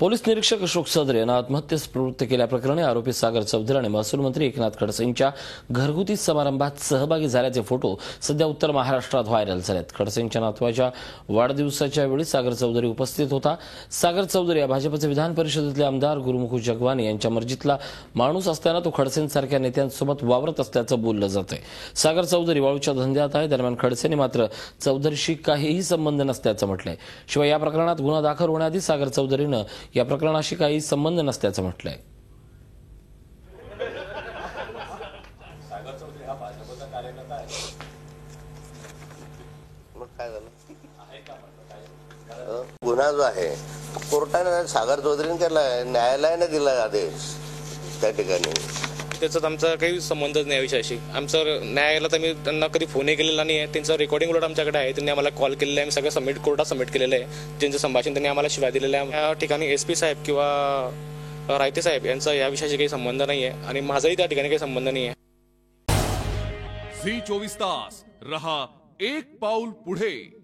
Police निरीक्षक अशोक सदरे यांना आत्महत्येस प्रवृत्त केल्याप्रकरणी आरोपी सागर चौधरी आणि महसूल मंत्री एकनाथ खडसे यांच्या घरगुती समारंभात सहभागी झाल्याचे फोटो सध्या उत्तर महाराष्ट्रात व्हायरल झालेत. खडसेंच्या नातवाच्या वाढदिवसाच्या वेळी सागर चौधरी उपस्थित होता. सागर चौधरी या भाजपचे विधान परिषदेतले आमदार गुरुमुखू जगवानी यांच्या मर्जीतला माणूस असताना तो खडसेंसारख्या नेत्यांसोबत वावरत असल्याचं बोललं जातंय. सागर चौधरी वाळूच्या धंद्यात आहे. दरम्यान खडसेंनी मात्र चौधरीशी काहीही संबंध नसल्याचं म्हटलंय. शिवाय या प्रकरणात गुन्हा दाखल होण्याआधी सागर चौधरीनं या प्रकरणाशी काही संबंध नसल्याचं म्हटलंय. गुन्हा जो आहे कोर्टाने सागर चौधरीने केलाय, न्यायालयाने दिला आदेश त्या ठिकाणी. त्याचा आमचा काही संबंधच नाही विषयाशी. आमचं न्यायालयात आम्ही त्यांना कधी फोनही केलेला नाही आहे. त्यांचं रेकॉर्डिंग उलट आमच्याकडे आहे. त्यांनी आम्हाला कॉल केलेला आहे. आम्ही सगळं कोर्टात सबमिट केलेलं आहे. ज्यांचं संभाषण त्यांनी आम्हाला शिवाय दिलेलं आहे. या ठिकाणी SP साहेब किंवा रायते साहेब यांचा या विषयाशी काही संबंध नाही आहे आणि माझाही त्या ठिकाणी काही संबंध नाही आहे. झी 24 तास रहा एक पाऊल पुढे.